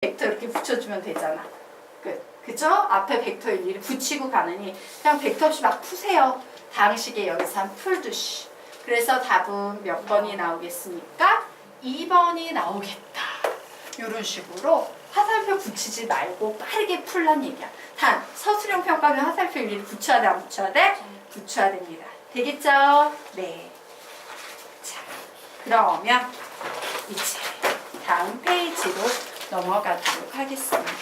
벡터 이렇게 붙여주면 되잖아. 그죠? 앞에 벡터 일일이 붙이고 가느니 그냥 벡터 없이 막 푸세요. 다항식의 연산 풀듯이. 그래서 답은 몇 번이 나오겠습니까? 2번이 나오겠다. 이런 식으로 화살표 붙이지 말고 빠르게 풀란 얘기야. 단 서술형 평가면 화살표 일일이 붙여야 돼, 안 붙여야 돼? 붙여야 됩니다. 되겠죠? 네. 자, 그러면 이제 다음 페이지로 넘어가도록 하겠습니다.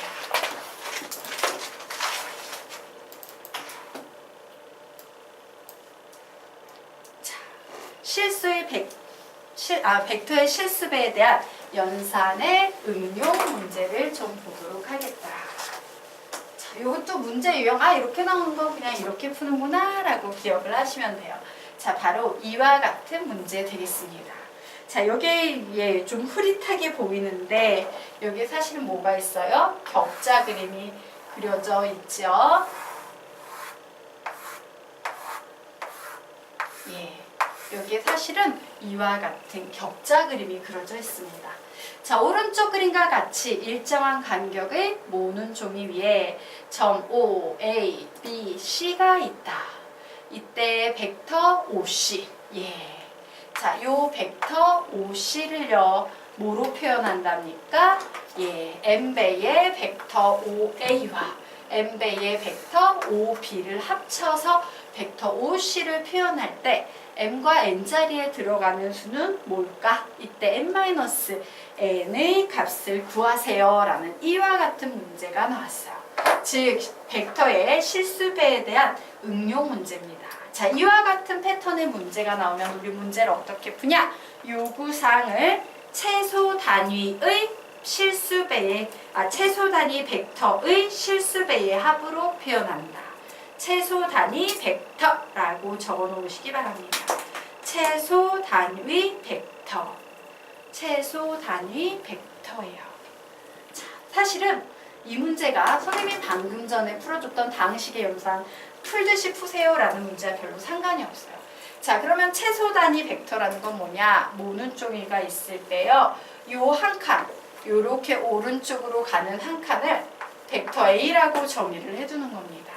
자, 벡터의 실수배에 대한 연산의 응용 문제를 좀 보도록 하겠다. 자, 이것도 문제 유형, 이렇게 나오는 거 그냥 이렇게 푸는구나 라고 기억을 하시면 돼요. 자, 바로 이와 같은 문제 되겠습니다. 자, 여기에 좀 흐릿하게 보이는데 여기에 사실은 뭐가 있어요? 격자 그림이 그려져 있죠. 예, 여기에 사실은 이와 같은 격자 그림이 그려져 있습니다. 자, 오른쪽 그림과 같이 일정한 간격의 모는 종이 위에 점 O, A, B, C가 있다. 이때 벡터 OC. 예. 자, 요 벡터 OC를요, 뭐로 표현한답니까? 예, n배의 벡터 OA와 n배의 bek터 OB를 합쳐서 벡터 OC를 표현할 때 m과 n자리에 들어가는 수는 뭘까? 이때 n-n의 값을 구하세요 라는 이와 같은 문제가 나왔어요. 즉, 벡터의 실수배에 대한 응용 문제입니다. 자, 이와 같은 패턴의 문제가 나오면 우리 문제를 어떻게 푸냐? 요구사항을 최소 단위의 실수배의 최소 단위 벡터의 실수배의 합으로 표현한다. 최소 단위 벡터라고 적어 놓으시기 바랍니다. 최소 단위 벡터. 최소 단위 벡터예요. 자, 사실은 이 문제가 선생님이 방금 전에 풀어줬던 다항식의 연산 풀듯이 푸세요 라는 문제와 별로 상관이 없어요. 자, 그러면 최소 단위 벡터라는 건 뭐냐? 모는 종이가 있을 때요, 요 한 칸, 요렇게 오른쪽으로 가는 한 칸을 벡터 A라고 정의를 해두는 겁니다.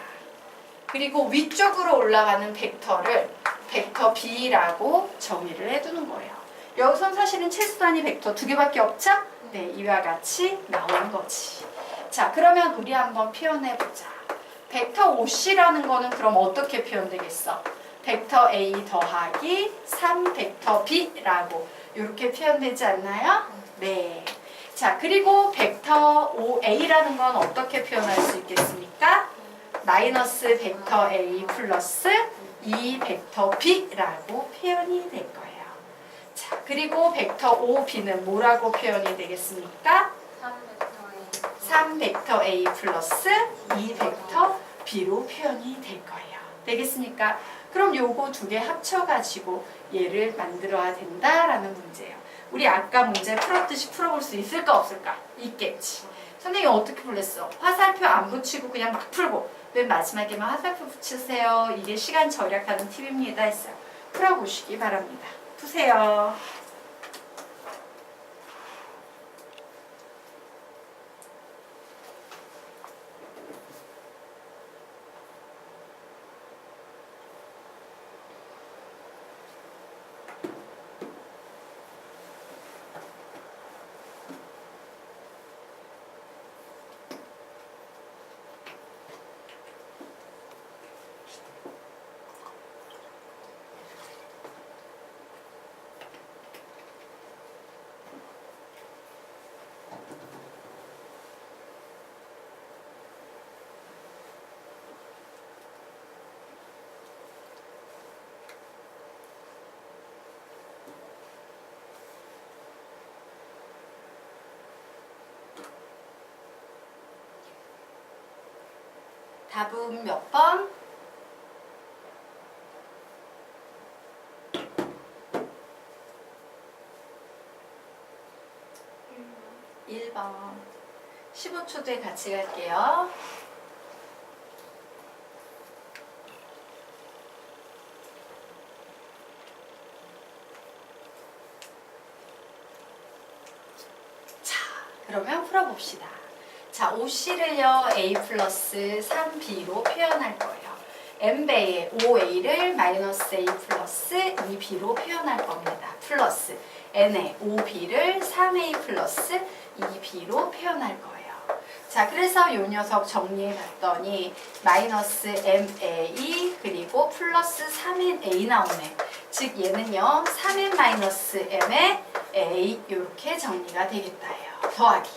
그리고 위쪽으로 올라가는 벡터를 벡터 B라고 정의를 해두는 거예요. 여기선 사실은 최소 단위 벡터 두 개밖에 없죠? 네, 이와 같이 나오는 거지. 자, 그러면 우리 한번 표현해보자. 벡터 OC라는 거는 그럼 어떻게 표현되겠어? 벡터 A 더하기 3 벡터 B라고 이렇게 표현되지 않나요? 네. 자, 그리고 벡터 OA라는 건 어떻게 표현할 수 있겠습니까? 마이너스 벡터 A 플러스 2 벡터 B라고 표현이 될 거예요. 자, 그리고 벡터 OB는 뭐라고 표현이 되겠습니까? 3 벡터 A 플러스 2 벡터 B로 표현이 될 거예요. 되겠습니까? 그럼 요거 두 개 합쳐가지고 얘를 만들어야 된다라는 문제예요. 우리 아까 문제 풀었듯이 풀어볼 수 있을까 없을까? 있겠지. 선생님이 어떻게 풀랬어? 화살표 안 붙이고 그냥 막 풀고 맨 마지막에만 화살표 붙이세요. 이게 시간 절약하는 팁입니다 했어요. 풀어보시기 바랍니다. 푸세요. 답은 몇 번? 1번. 15초 뒤에 같이 갈게요. 자, 그러면 풀어봅시다. 봅시다. 자, OC를요 A 플러스 3B로 표현할 거예요. N배의 5A를 마이너스 A 플러스 2B로 표현할 겁니다. 플러스 N의 5B를 3A 플러스 2B로 표현할 거예요. 자, 그래서 이 녀석 정리해 봤더니 마이너스 MA 그리고 플러스 3NA 나오네. 즉 얘는요 3N 마이너스 M의 A 이렇게 정리가 되겠다예요. 더하기.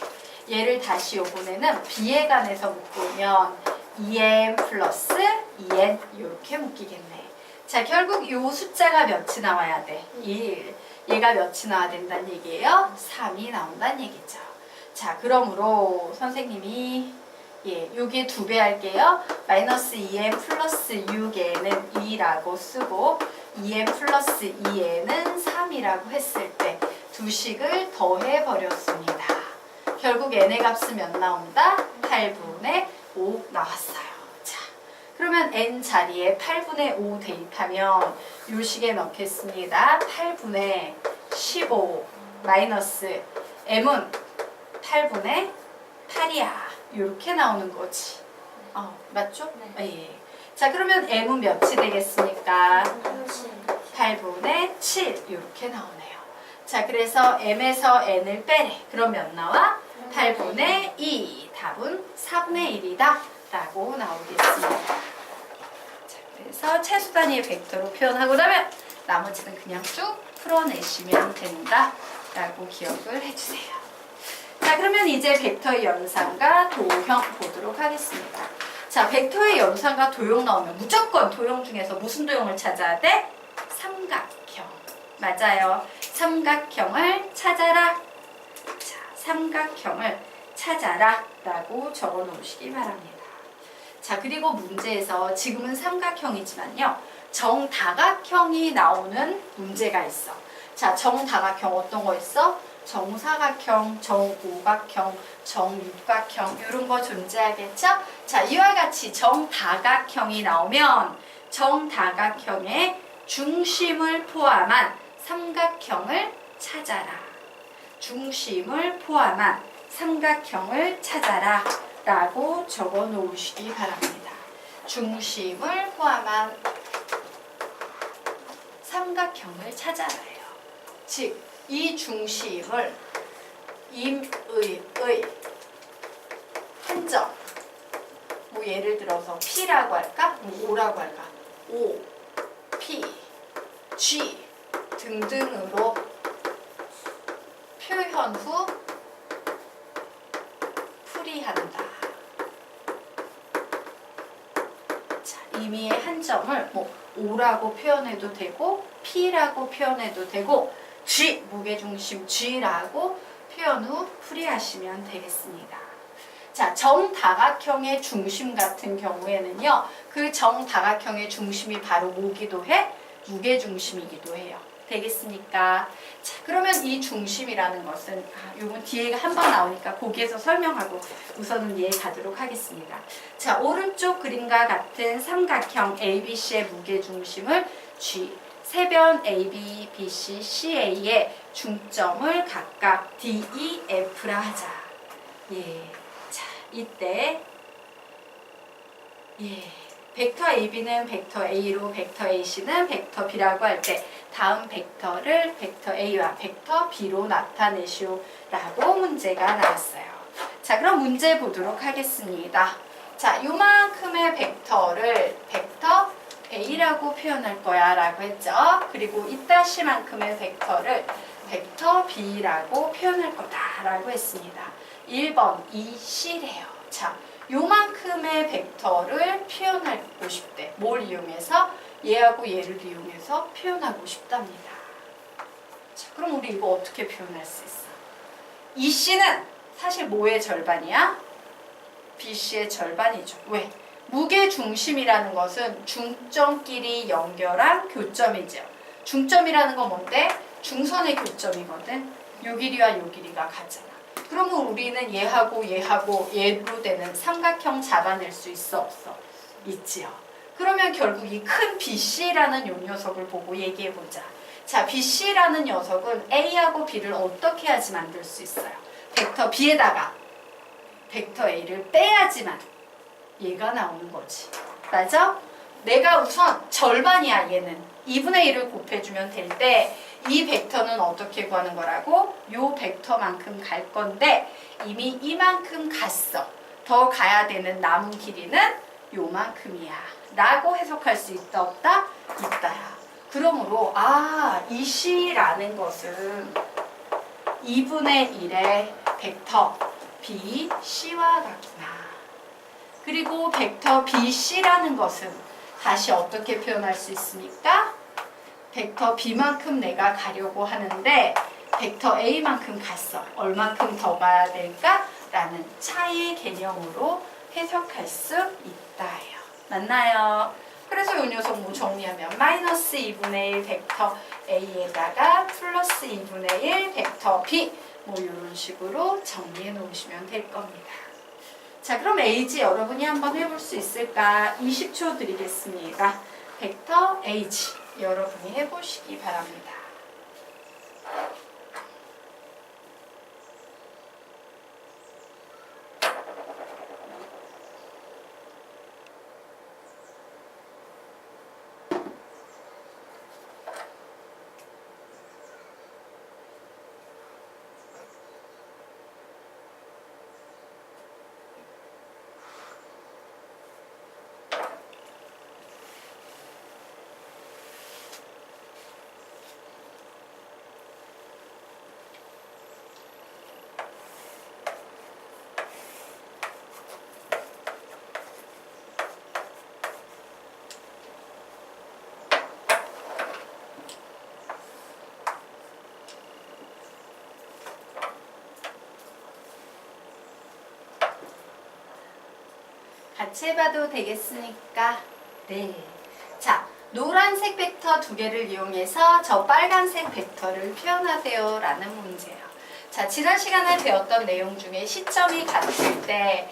얘를 다시 요번에는 B에 관해서 묶으면 2M 플러스 2N 이렇게 묶이겠네. 자, 결국 이 숫자가 몇이 나와야 돼? 1. 얘가 몇이 나와야 된다는 얘기예요? 3이 나온다는 얘기죠. 자, 그러므로 선생님이 여기에 2배 할게요. 마이너스 2n 플러스 6n은 2라고 쓰고 2n 플러스 2n은 3이라고 했을 때 두 식을 더해 버렸습니다. 결국 n의 값은 몇 나온다? 8분의 5 나왔어요. 자, 그러면 n 자리에 8분의 5 대입하면 요 식에 넣겠습니다. 8분의 15 마이너스 m은 8분의 8이야. 이렇게 나오는 거지. 맞죠? 네. 예. 자, 그러면 m은 몇이 되겠습니까? 8분의 7 이렇게 나오네요. 자, 그래서 m에서 n을 빼래. 그럼 몇 나와? 8분의 2. 답은 4분의 1이다. 라고 나오겠습니다. 자, 그래서 최소 단위의 벡터로 표현하고 나면 나머지는 그냥 쭉 풀어내시면 된다. 라고 기억을 해주세요. 자, 그러면 이제 벡터의 연산과 도형 보도록 하겠습니다. 자, 벡터의 연산과 도형 나오면 무조건 도형 중에서 무슨 도형을 찾아야 돼? 삼각형. 맞아요. 삼각형을 찾아라. 자, 삼각형을 찾아라 라고 적어 놓으시기 바랍니다. 자, 그리고 문제에서 지금은 삼각형이지만요. 정다각형이 나오는 문제가 있어. 자, 정다각형 어떤 거 있어? 정사각형, 정오각형, 정육각형 이런 거 존재하겠죠? 자, 이와 같이 정다각형이 나오면 정다각형의 중심을 포함한 삼각형을 찾아라. 중심을 포함한 삼각형을 찾아라 라고 적어 놓으시기 바랍니다. 중심을 포함한 삼각형을 찾아라요. 즉, 이 중심을 임의의 한 점, 뭐 예를 들어서 P라고 할까? 뭐 O라고 할까? O, P, G 등등으로 표현 후 풀이한다. 자, 임의의 한 점을 뭐 O라고 표현해도 되고 P라고 표현해도 되고 G, 무게중심 G라고 표현 후 풀이하시면 되겠습니다. 자, 정다각형의 중심 같은 경우에는요. 그 정다각형의 중심이 바로 뭐기도 해? 무게중심이기도 해요. 되겠습니까? 자, 그러면 이 중심이라는 것은 요건 뒤에 한번 나오니까 거기에서 설명하고 우선은 이해 가도록 하겠습니다. 자, 오른쪽 그림과 같은 삼각형 ABC의 무게중심을 G, 세변 AB, BC, CA의 중점을 각각 D, E, F라 하자. 예. 자, 이때 벡터 AB는 벡터 A로 벡터 AC는 벡터 B라고 할 때 다음 벡터를 벡터 A와 벡터 B로 나타내시오 라고 문제가 나왔어요. 자, 그럼 문제 보도록 하겠습니다. 자, 요만큼의 벡터를 벡터 A라고 표현할 거야 라고 했죠. 그리고 이따시만큼의 벡터를 벡터 B라고 표현할 거다 라고 했습니다. 1번 2C래요. 자, 요만큼의 벡터를 표현하고 싶대. 뭘 이용해서? 얘하고 얘를 이용해서 표현하고 싶답니다. 자, 그럼 우리 이거 어떻게 표현할 수 있어? 2C는 사실 뭐의 절반이야? BC의 절반이죠. 왜? 무게중심이라는 것은 중점끼리 연결한 교점이죠. 중점이라는 건 뭔데? 중선의 교점이거든. 요 길이와 요 길이가 같잖아. 그러면 우리는 얘하고 얘하고 얘로 되는 삼각형 잡아낼 수 있어 없어? 있지요. 그러면 결국 이 큰 BC라는 요 녀석을 보고 얘기해보자. 자, BC라는 녀석은 A하고 B를 어떻게 해야지 만들 수 있어요? 벡터 B에다가 벡터 A를 빼야지만 얘가 나오는 거지. 맞아? 내가 우선 절반이야 얘는. 2분의 1을 곱해주면 될 때 이 벡터는 어떻게 구하는 거라고? 요 벡터만큼 갈 건데 이미 이만큼 갔어. 더 가야 되는 남은 길이는 요만큼이야. 라고 해석할 수 있다 없다? 있다야. 그러므로 이 C라는 것은 2분의 1의 벡터 BC와 같구나. 그리고 벡터 BC라는 것은 다시 어떻게 표현할 수 있습니까? 벡터 B만큼 내가 가려고 하는데 벡터 A만큼 갔어. 얼만큼 더 가야 될까? 라는 차이의 개념으로 해석할 수 있다예요. 맞나요? 그래서 이 녀석 뭐 정리하면 마이너스 2분의 1 벡터 A에다가 플러스 2분의 1 벡터 B 뭐 이런 식으로 정리해 놓으시면 될 겁니다. 자, 그럼 AG 여러분이 한번 해볼 수 있을까? 20초 드리겠습니다. 벡터 AG 여러분이 해보시기 바랍니다. 같이 해봐도 되겠습니까? 네. 자, 노란색 벡터 두 개를 이용해서 저 빨간색 벡터를 표현하세요 라는 문제예요. 자, 지난 시간에 배웠던 내용 중에 시점이 같을 때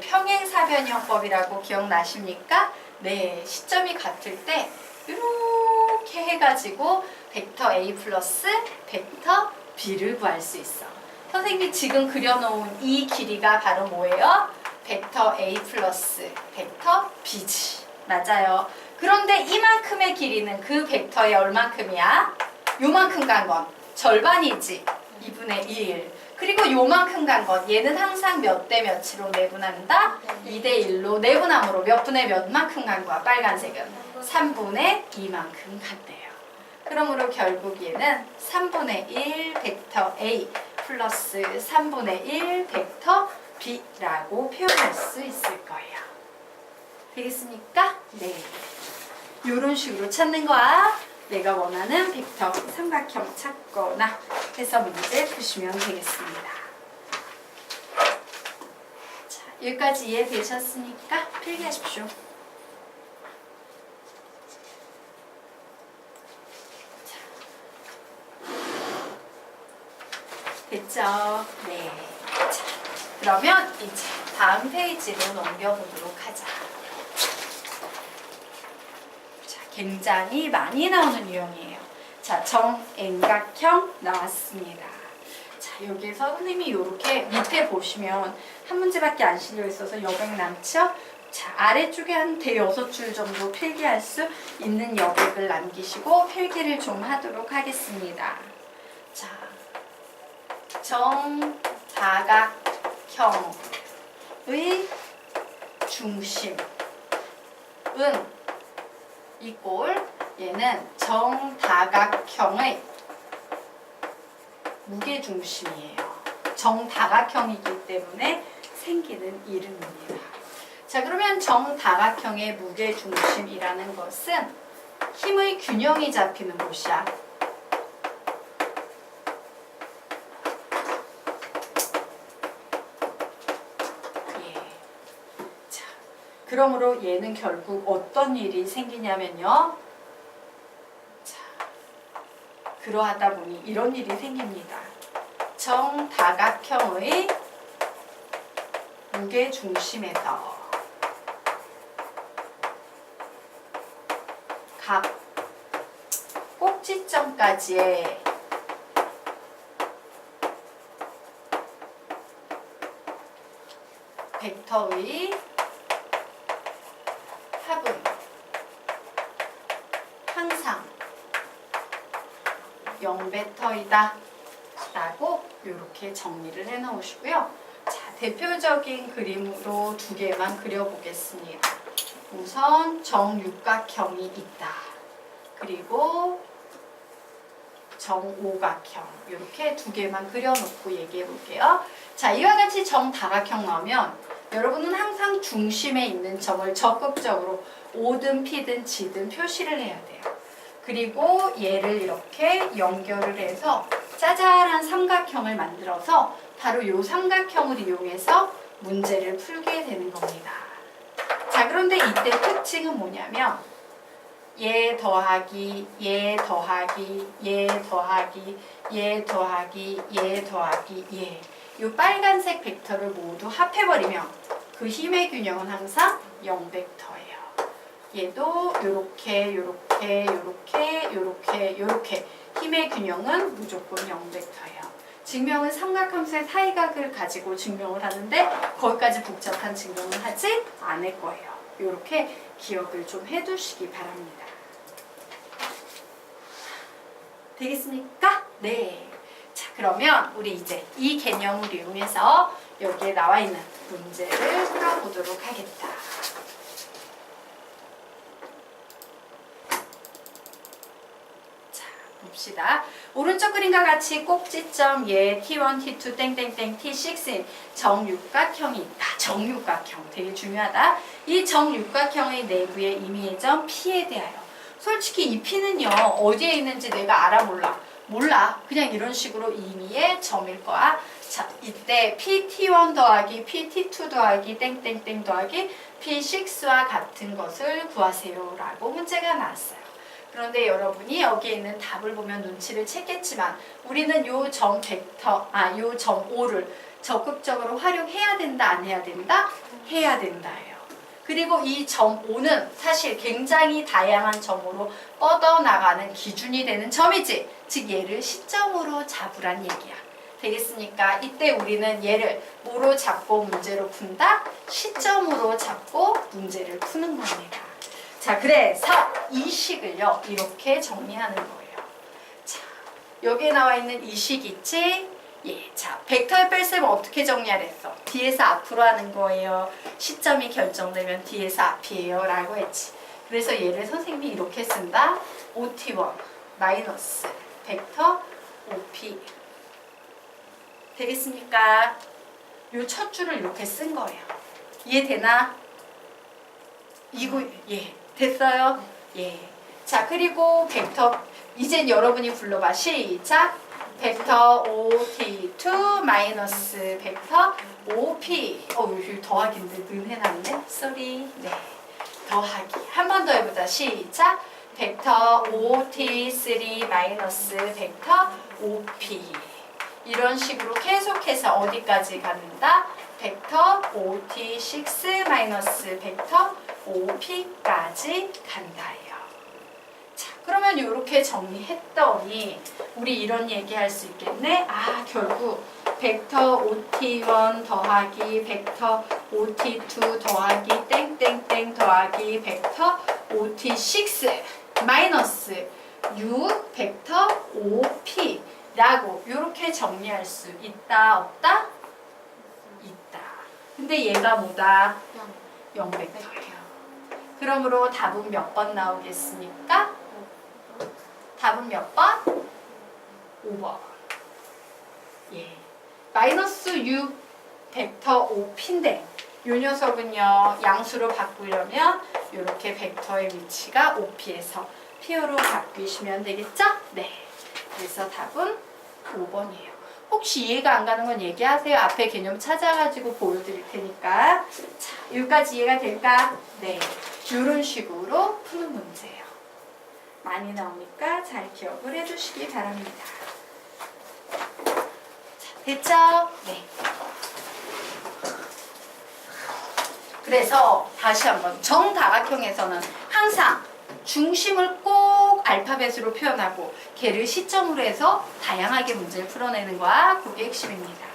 평행사변형법이라고 기억나십니까? 네, 시점이 같을 때 이렇게 해가지고 벡터 A 플러스 벡터 B를 구할 수 있어. 선생님이 지금 그려놓은 이 길이가 바로 뭐예요? 벡터 A 플러스 벡터 B지. 맞아요. 그런데 이만큼의 길이는 그 벡터의 얼만큼이야? 요만큼 간 건 절반이지. 2분의 1. 그리고 요만큼 간 건 얘는 항상 몇 대 몇으로 내분한다? 2대 1로 내분함으로 몇 분의 몇만큼 간 거야? 빨간색은 3분의 2만큼 간대요. 그러므로 결국 얘는 3분의 1 벡터 A 플러스 3분의 1 벡터 B라고 표현할 수 있을 거예요. 되겠습니까? 네. 이런 식으로 찾는 거야. 내가 원하는 벡터 삼각형 찾거나 해서 문제 푸시면 되겠습니다. 자, 여기까지 이해되셨으니까 필기하십시오. 됐죠? 네. 자, 그러면 이제 다음 페이지로 넘겨보도록 하자. 자, 굉장히 많이 나오는 유형이에요. 자, 정円각형 나왔습니다. 자, 여기에서 선생님이 이렇게 밑에 보시면 한 문제밖에 안 실려 있어서 여백 남죠? 자, 아래쪽에 한 대여섯 줄 정도 필기할 수 있는 여백을 남기시고 필기를 좀 하도록 하겠습니다. 자, 정다각형의 중심은 이꼴 얘는 정다각형의 무게중심이에요. 정다각형이기 때문에 생기는 이름입니다. 자, 그러면 정다각형의 무게중심이라는 것은 힘의 균형이 잡히는 곳이야. 그러므로 얘는 결국 어떤 일이 생기냐면요. 자, 그러하다 보니 이런 일이 생깁니다. 정다각형의 무게중심에서 각 꼭지점까지의 벡터의 합은 항상 0벡터이다 라고 이렇게 정리를 해 놓으시고요. 자, 대표적인 그림으로 두 개만 그려보겠습니다. 우선 정육각형이 있다. 그리고 정오각형 이렇게 두 개만 그려놓고 얘기해 볼게요. 자, 이와 같이 정다각형 나오면 여러분은 항상 중심에 있는 점을 적극적으로 O든 P든 G든 표시를 해야 돼요. 그리고 얘를 이렇게 연결을 해서 짜잘한 삼각형을 만들어서 바로 이 삼각형을 이용해서 문제를 풀게 되는 겁니다. 자, 그런데 이때 특징은 뭐냐면 얘 더하기, 얘 더하기, 얘 더하기, 얘 더하기, 얘 더하기, 얘. 이 빨간색 벡터를 모두 합해버리면 그 힘의 균형은 항상 0벡터예요. 얘도 요렇게, 요렇게, 요렇게, 요렇게, 요렇게 힘의 균형은 무조건 0벡터예요. 증명은 삼각함수의 사이각을 가지고 증명을 하는데 거기까지 복잡한 증명을 하지 않을 거예요. 요렇게 기억을 좀 해두시기 바랍니다. 되겠습니까? 네. 자, 그러면 우리 이제 이 개념을 이용해서 여기에 나와 있는 문제를 풀어보도록 하겠다. 자, 봅시다. 오른쪽 그림과 같이 꼭지점 얘 T1, T2, 땡땡땡, T6인 정육각형이 있다. 정육각형 되게 중요하다. 이 정육각형의 내부의 임의의 점 P에 대하여 솔직히 이 P는요 어디에 있는지 내가 알아 몰라. 그냥 이런 식으로 임의의 점일 거야. 자, 이때 PT1 더하기 PT2 더하기 땡땡땡 더하기 P6와 같은 것을 구하세요 라고 문제가 나왔어요. 그런데 여러분이 여기에 있는 답을 보면 눈치를 챘겠지만 우리는 요 점 벡터, 요 점 O를 적극적으로 활용해야 된다, 안 해야 된다? 해야 된다예요. 그리고 이 점 O는 사실 굉장히 다양한 점으로 뻗어나가는 기준이 되는 점이지. 즉 얘를 시점으로 잡으란 얘기야. 되겠습니까? 이때 우리는 얘를 뭐로 잡고 문제로 푼다? 시점으로 잡고 문제를 푸는 겁니다. 자, 그래서 이 식을요 이렇게 정리하는 거예요. 자, 여기에 나와 있는 이 식 있지? 예, 자, 벡터의 뺄셈을 어떻게 정리하랬어? 뒤에서 앞으로 하는 거예요. 시점이 결정되면 뒤에서 앞이에요 라고 했지. 그래서 얘를 선생님이 이렇게 쓴다. OT1 마이너스 벡터 OP. 되겠습니까? 요 첫 줄을 이렇게 쓴 거예요. 이해되나? 이거 예, 됐어요? 예. 자, 그리고 벡터 이젠 여러분이 불러봐. 시작. 벡터 OT2 마이너스 벡터 OP. 여기 더하기인데 는 해놨네. 쏘리. 네. 더하기. 한 번 더 해보자. 시작. 벡터 OT3 마이너스 벡터 OP. 이런 식으로 계속해서 어디까지 간다? 벡터 OT6 마이너스 벡터 OP까지 간다예요. 자, 그러면 이렇게 정리했더니 우리 이런 얘기 할 수 있겠네. 결국 벡터 OT1 더하기 벡터 OT2 더하기 땡땡땡 더하기 벡터 OT6 마이너스 6 벡터 OP 라고 이렇게 정리할 수 있다 없다? 있다. 근데 얘가 뭐다? 0벡터예요. 그러므로 답은 몇 번 나오겠습니까? 답은 몇 번? 5번. 예. 마이너스 6 벡터 OP인데 이 녀석은요 양수로 바꾸려면 이렇게 벡터의 위치가 OP에서 PO로 바꾸시면 되겠죠? 네. 그래서 답은 5번이에요. 혹시 이해가 안 가는 건 얘기하세요. 앞에 개념 찾아가지고 보여드릴 테니까. 자, 여기까지 이해가 될까? 네. 이런 식으로 푸는 문제예요. 많이 나오니까 잘 기억을 해주시기 바랍니다. 자, 됐죠? 네. 그래서 다시 한번 정다각형에서는 항상 중심을 꼭 알파벳으로 표현하고 걔를 시점으로 해서 다양하게 문제를 풀어내는 거야. 그게 핵심입니다.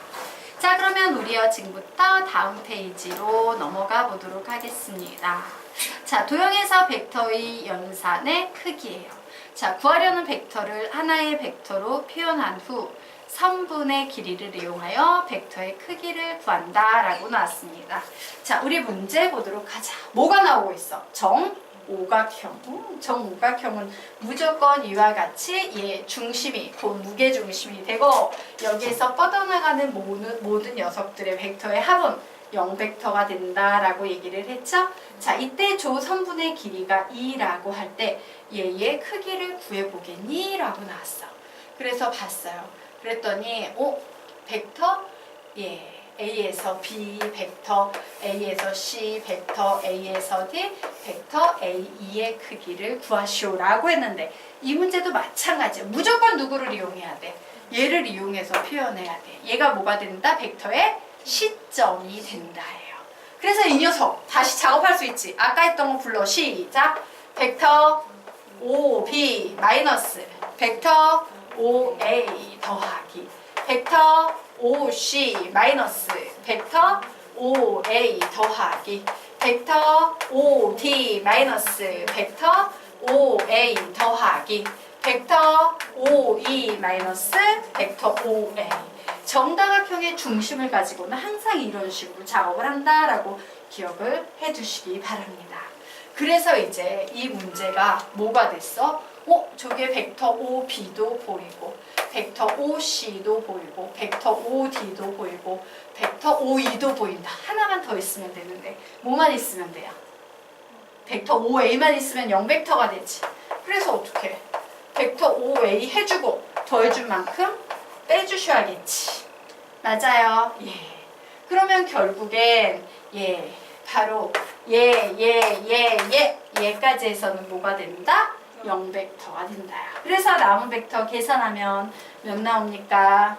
자, 그러면 우리요 지금부터 다음 페이지로 넘어가 보도록 하겠습니다. 자, 도형에서 벡터의 연산의 크기예요. 자, 구하려는 벡터를 하나의 벡터로 표현한 후 선분의 길이를 이용하여 벡터의 크기를 구한다라고 나왔습니다. 자, 우리 문제 보도록 하자. 뭐가 나오고 있어? 정오각형. 정오각형은 무조건 이와 같이 중심이, 곧 무게중심이 되고 여기에서 뻗어나가는 모든 녀석들의 벡터의 합은 0벡터가 된다라고 얘기를 했죠. 자, 이때 조선분의 길이가 2라고 할 때 얘의 크기를 구해보겠니? 라고 나왔어. 그래서 봤어요. 그랬더니 벡터 A에서 B, 벡터 A에서 C, 벡터 A에서 D, 벡터 A2의 크기를 구하시오라고 했는데 이 문제도 마찬가지예요. 무조건 누구를 이용해야 돼? 얘를 이용해서 표현해야 돼. 얘가 뭐가 된다? 벡터의 시점이 된다예요. 그래서 이 녀석 다시 작업할 수 있지. 아까 했던 거 불러. 시작. 벡터 OB 마이너스 벡터 OA 더하기 벡터 OC 마이너스 벡터 OA 더하기 벡터 OD 마이너스 벡터 OA 더하기 벡터 OE 마이너스 벡터 OA. 정다각형의 중심을 가지고는 항상 이런 식으로 작업을 한다라고 기억을 해두시기 바랍니다. 그래서 이제 이 문제가 뭐가 됐어? 저게 벡터 OB도 보이고 벡터 OC도 보이고 벡터 OD도 보이고 벡터 OE도 보인다. 하나만 더 있으면 되는데 뭐만 있으면 돼요? 벡터 OA만 있으면 0벡터가 되지. 그래서 어떻게? 벡터 OA 해주고 더해준 만큼 빼주셔야겠지. 맞아요. 예. 그러면 결국엔 바로 얘까지 해서는 뭐가 된다? 0벡터가 된다. 그래서 남은 벡터 계산하면 몇 나옵니까?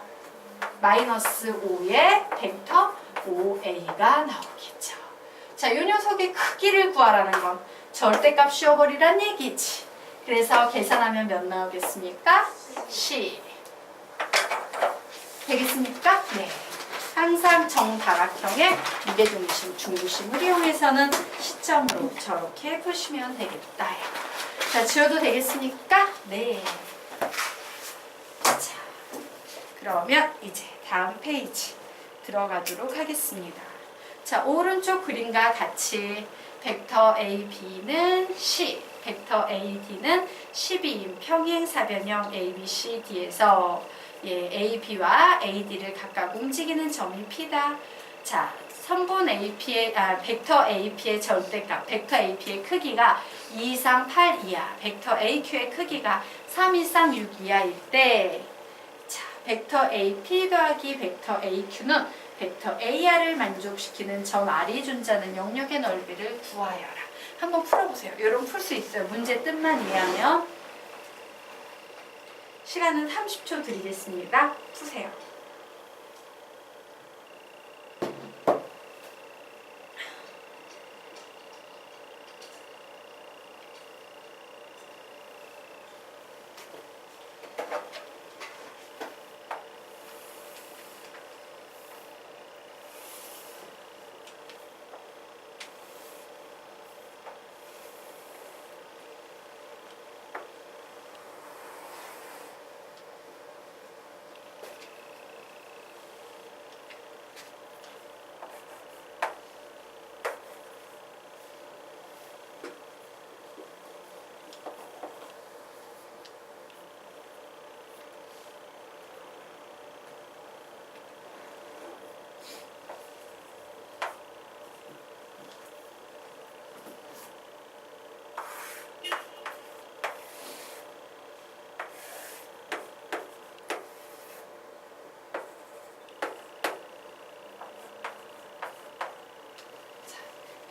마이너스 5의 벡터 OA가 나오겠죠. 자, 이 녀석의 크기를 구하라는 건 절대값 씌워버리란 얘기지. 그래서 계산하면 몇 나오겠습니까? C. 되겠습니까? 네. 항상 정다각형의 무게중심, 중심을 이용해서는 시점으로 저렇게 푸시면 되겠다. 자, 지워도 되겠습니까? 네. 자, 그러면 이제 다음 페이지 들어가도록 하겠습니다. 자, 오른쪽 그림과 같이 벡터 AB는 C, 벡터 AD는 12인 평행사변형 ABCD에서 AB와 AD를 각각 움직이는 점이 P다. 자, 선분 벡터 AP의 절대값, 벡터 AP의 크기가 2 이상 8 이하, 벡터 AQ의 크기가 3 이상 6 이하일 때, 자, 벡터 AP 더하기 벡터 AQ는 벡터 AR을 만족시키는 점 R이 존재하는 영역의 넓이를 구하여라. 한번 풀어보세요. 여러분 풀 수 있어요. 문제 뜻만 이해하면. 시간은 30초 드리겠습니다. 푸세요.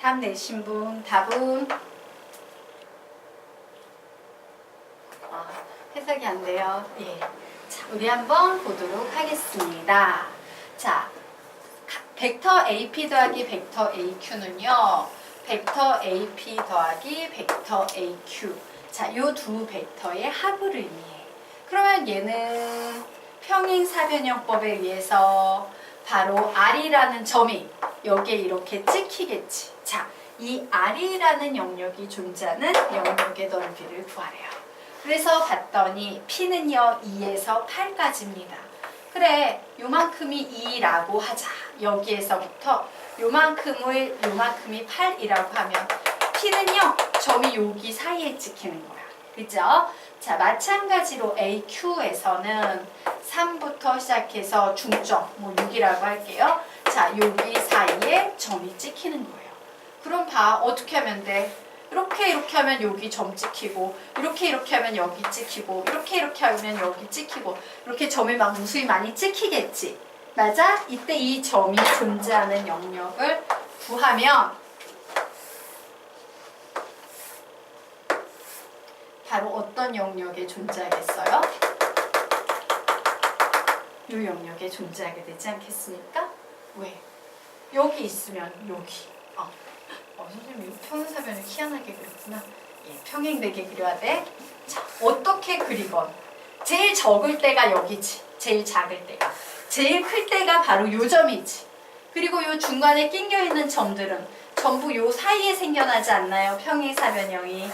답 내신 분, 답은 해석이 안 돼요. 예. 자, 우리 한번 보도록 하겠습니다. 자, 벡터 AP 더하기 벡터 AQ는요, 벡터 AP 더하기 벡터 AQ. 자, 요 두 벡터의 합을 의미해. 그러면 얘는 평행사변형법에 의해서 바로 R이라는 점이 여기에 이렇게 찍히겠지. 자, 이 R이라는 영역이 존재하는 영역의 넓이를 구하래요. 그래서 봤더니 P는요 2에서 8까지입니다. 그래, 요만큼이 2라고 하자. 여기에서부터 요만큼이 8이라고 하면 P는요 점이 여기 사이에 찍히는 거야. 그죠? 자, 마찬가지로 AQ에서는 3부터 시작해서 중점, 뭐 6이라고 할게요. 자, 여기 사이에 점이 찍히는 거예요. 그럼 봐, 어떻게 하면 돼? 이렇게 하면 여기 점 찍히고, 이렇게 하면 여기 찍히고, 이렇게 하면 여기 찍히고, 이렇게 점이 막 무수히 많이 찍히겠지. 맞아? 이때 이 점이 존재하는 영역을 구하면 바로 어떤 영역에 존재하겠어요? 이 영역에 존재하게 되지 않겠습니까? 왜? 여기 있으면 여기. 선생님 이거 평행사변을 희한하게 그렸구나. 예, 평행되게 그려야 돼. 자, 어떻게 그리건 제일 적을 때가 여기지. 제일 작을 때가. 제일 클 때가 바로 요 점이지. 그리고 요 중간에 낑겨있는 점들은 전부 요 사이에 생겨나지 않나요? 평행사변형이.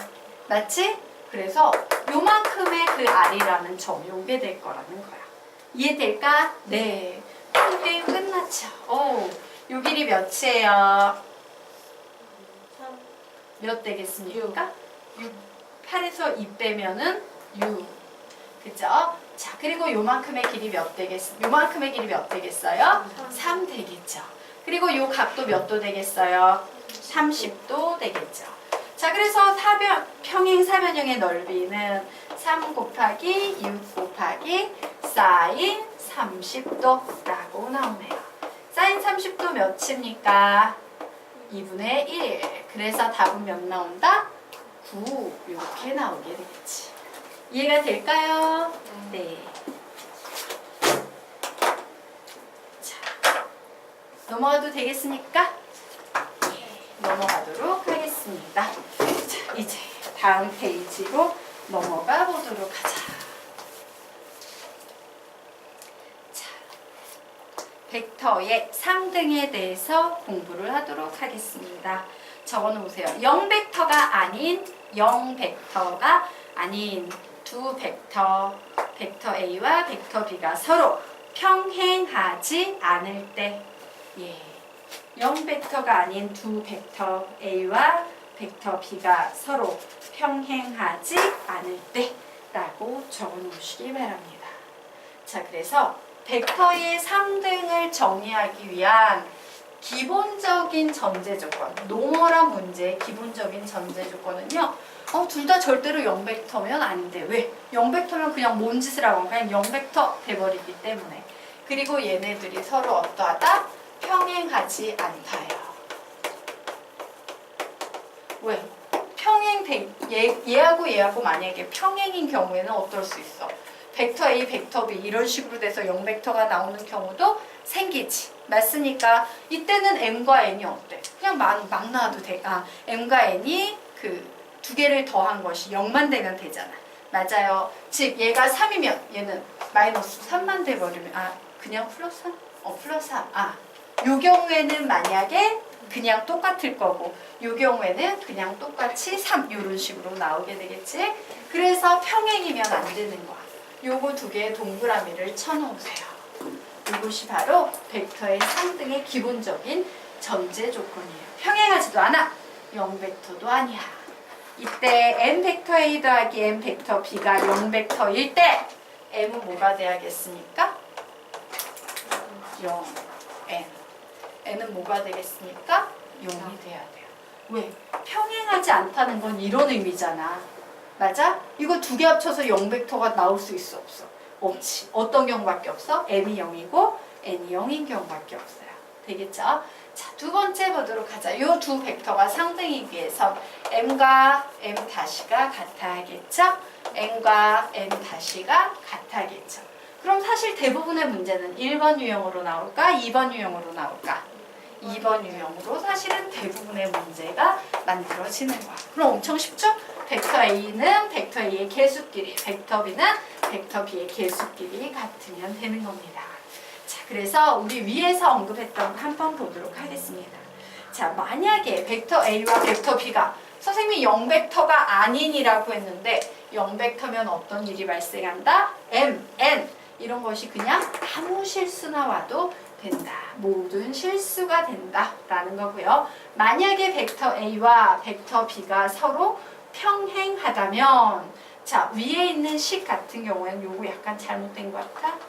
맞지? 그래서 요만큼의 그 R이라는 점이 오게 될 거라는 거야. 이해될까? 네. 게임 끝났죠. 오, 요 길이 몇이에요? 몇 되겠습니까? 6. 8에서 2 빼면은 6. 그죠? 자, 그리고 요만큼의 길이 몇 되겠어요? 요만큼의 길이 몇 되겠어요? 3 되겠죠. 그리고 요 각도 몇 도 되겠어요? 30도 되겠죠. 자, 그래서 평행사변형의 넓이는 3 곱하기 6 곱하기 사인 30도라고 나오네요. 사인 30도 몇입니까? 2분의 1. 그래서 답은 몇 나온다? 9. 이렇게 나오게 되겠지. 이해가 될까요? 네. 자, 넘어가도 되겠습니까? 넘어가도록 하겠습니다. 자, 이제 다음 페이지로 넘어가 보도록 하자. 벡터의 상등에 대해서 공부를 하도록 하겠습니다. 적어놓으세요. 0벡터가 아닌 0벡터가 아닌 두 벡터, 벡터 A와 벡터 B가 서로 평행하지 않을 때, 예, 0벡터가 아닌 두 벡터 A와 벡터 B가 서로 평행하지 않을 때 라고 적어놓으시기 바랍니다. 자, 그래서 벡터의 상등을 정의하기 위한 기본적인 전제 조건, 노멀한 문제의 기본적인 전제 조건은요, 둘 다 절대로 0벡터면 안 돼. 왜? 0벡터면 그냥 뭔 짓을 하고 그냥 0벡터 돼버리기 때문에. 그리고 얘네들이 서로 어떠하다? 평행하지 않다요. 왜? 얘하고 만약에 평행인 경우에는 어떨 수 있어? 벡터 A, 벡터 B 이런 식으로 돼서 0벡터가 나오는 경우도 생기지. 맞습니까? 이때는 M과 N이 어때? 그냥 막 나와도 돼. M과 N이 그 두 개를 더한 것이 0만 되면 되잖아. 맞아요. 즉 얘가 3이면 얘는 마이너스 3만 돼버리면 그냥 플러스 3? 플러스 3. 요 경우에는 만약에 그냥 똑같을 거고 요 경우에는 그냥 똑같이 3 이런 식으로 나오게 되겠지. 그래서 평행이면 안 되는 거야. 요거 두 개의 동그라미를 쳐놓으세요. 이것이 바로 벡터의 상등의 기본적인 전제 조건이에요. 평행하지도 않아. 0벡터도 아니야. 이때 n 벡터 A 더하기 n 벡터 B가 0벡터일 때 m은 뭐가 돼야겠습니까? 0, n. n은 뭐가 되겠습니까? 0이 돼야 돼요. 왜? 평행하지 않다는 건 이런 의미잖아. 맞아? 이거 두 개 합쳐서 0벡터가 나올 수 있어, 없어? 없지. 어떤 경우밖에 없어? m이 0이고 n이 0인 경우밖에 없어요. 되겠죠? 자, 두 번째 보도록 하자. 이 두 벡터가 상등이기 위해서 m과 m 다시가 같아야겠죠? n과 n 다시가 같아야겠죠? 그럼 사실 대부분의 문제는 1번 유형으로 나올까? 2번 유형으로 나올까? 2번 유형으로 사실은 대부분의 문제가 만들어지는 거야. 그럼 엄청 쉽죠? 벡터 A는 벡터 A의 계수끼리, 벡터 B는 벡터 B의 계수끼리 같으면 되는 겁니다. 자, 그래서 우리 위에서 언급했던 거 한번 보도록 하겠습니다. 자, 만약에 벡터 A와 벡터 B가 선생님이 0벡터가 아닌이라고 했는데 0벡터면 어떤 일이 발생한다? M, N 이런 것이 그냥 아무 실수나 와도 된다. 모든 실수가 된다 라는 거고요. 만약에 벡터 A와 벡터 B가 서로 평행하다면 자, 위에 있는 식 같은 경우에는 요거 약간 잘못된 것 같아.